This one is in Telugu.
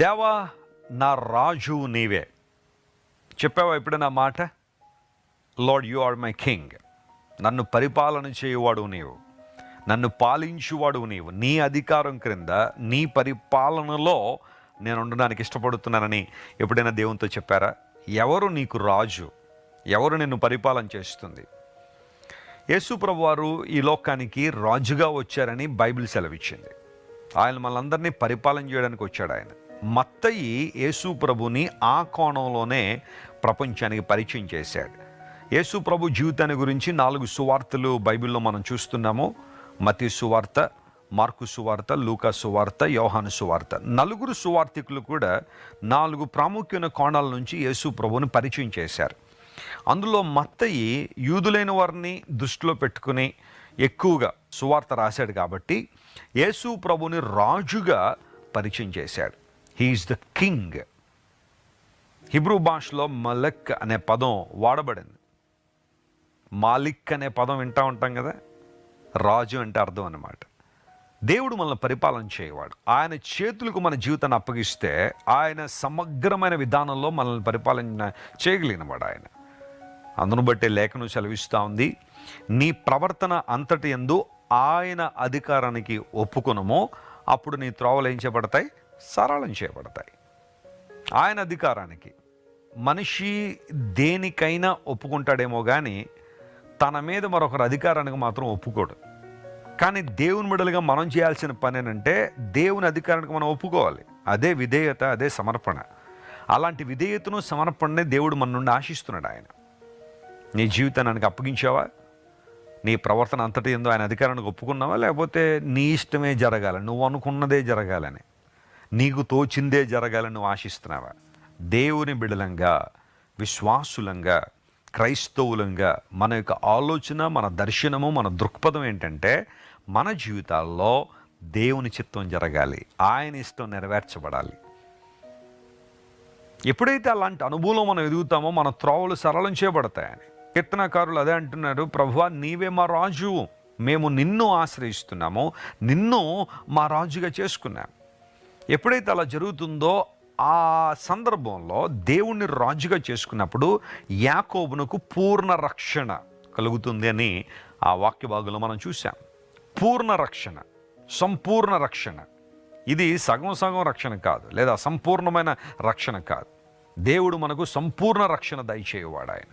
దేవా, నా రాజు నీవే. చెప్పావా ఇప్పుడు నా మాట? Lord, you are my king. నన్ను పరిపాలన చేయువాడు నీవు, నన్ను పాలించువాడు నీవు. నీ అధికారం క్రింద, నీ పరిపాలనలో నేను ఉండడానికి ఇష్టపడుతున్నానని ఎప్పుడైనా దేవునితో చెప్పారా? ఎవరు నీకు రాజు? ఎవరు నిన్ను పరిపాలన చేస్తుంది? యేసు ప్రభువారు ఈ లోకానికి రాజుగా వచ్చారని బైబిల్ సెలవిచ్చింది. ఆయన మనందరినీ పరిపాలన చేయడానికి వచ్చాడు. ఆయన మత్తయి యేసు ప్రభుని ఆ కోణంలోనే ప్రపంచానికి పరిచయం చేశాడు. యేసు ప్రభు జీవితాన్ని గురించి 4 సువార్తలు బైబిల్లో మనం చూస్తున్నాము. మత్తయి సువార్త, మార్కు సువార్త, లూకా సువార్త, యోహాను సువార్త. 4 సువార్తికులు కూడా 4 ప్రాముఖ్యమైన కోణాల నుంచి యేసు ప్రభుని పరిచయం చేశారు. అందులో మత్తయి యూదులైన వారిని దృష్టిలో పెట్టుకుని ఎక్కువగా సువార్త రాశాడు కాబట్టి యేసు ప్రభుని రాజుగా పరిచయం చేశాడు. He's the king. హిబ్రూ భాషలో మలక్ అనే పదం వాడబడింది. మాలిక్ అనే పదం వింటూ ఉంటాం కదా, రాజు అంటే అర్థం అన్నమాట. దేవుడు మనల్ని పరిపాలన చేయవాడు. ఆయన చేతులకు మన జీవితాన్ని అప్పగిస్తే ఆయన సమగ్రమైన విధానంలో మనల్ని పరిపాలన చేయగలిగినవాడు ఆయన. అందును బట్టే లేఖనం సెలవిస్తూ ఉంది, నీ ప్రవర్తన అంతటి యందు ఆయన అధికారానికి ఒప్పుకొనమో అప్పుడు నీ త్రోవలు ఏం చేయబడతాయి? సరళం చేయబడతాయి. ఆయన అధికారానికి మనిషి దేనికైనా ఒప్పుకుంటాడేమో కానీ తన మీద మరొకరు అధికారానికి మాత్రం ఒప్పుకోడు. కానీ దేవుని బిడ్డలుగా మనం చేయాల్సిన పని ఏంటంటే దేవుని అధికారానికి మనం ఒప్పుకోవాలి. అదే విధేయత, అదే సమర్పణ. అలాంటి విధేయతను సమర్పణనే దేవుడు మన నుండి ఆశిస్తున్నాడు. ఆయన నీ జీవితానికి అప్పగించావా? నీ ప్రవర్తన అంతటి ఏందో ఆయన అధికారానికి ఒప్పుకున్నావా? లేకపోతే నీ ఇష్టమే జరగాలని, నువ్వు అనుకున్నదే జరగాలని, నీకు తోచిందే జరగాలని నువ్వు ఆశిస్తున్నావా? దేవుని బిడలంగా, విశ్వాసులంగా, క్రైస్తవులంగా మన యొక్క ఆలోచన, మన దర్శనము, మన దృక్పథం ఏంటంటే మన జీవితాల్లో దేవుని చిత్తం జరగాలి, ఆయన ఇష్టం నెరవేర్చబడాలి. ఎప్పుడైతే అలాంటి అనుభవం మనం ఎదుగుతామో మన త్రోవలు సరళం చేయబడతాయని కీర్తనకారులు అదే అంటున్నారు. ప్రభువా, నీవే మా రాజు, మేము నిన్ను ఆశ్రయిస్తున్నాము, నిన్ను మా రాజుగా చేసుకున్నాం. ఎప్పుడైతే అలా జరుగుతుందో ఆ సందర్భంలో దేవుణ్ణి రాజుగా చేసుకున్నప్పుడు యాకోబునకు పూర్ణ రక్షణ కలుగుతుంది అని ఆ వాక్య భాగంలో మనం చూసాం. పూర్ణ రక్షణ, సంపూర్ణ రక్షణ. ఇది సగం సగం రక్షణ కాదు, లేదా సంపూర్ణమైన రక్షణ కాదు. దేవుడు మనకు సంపూర్ణ రక్షణ దయచేయవాడు ఆయన.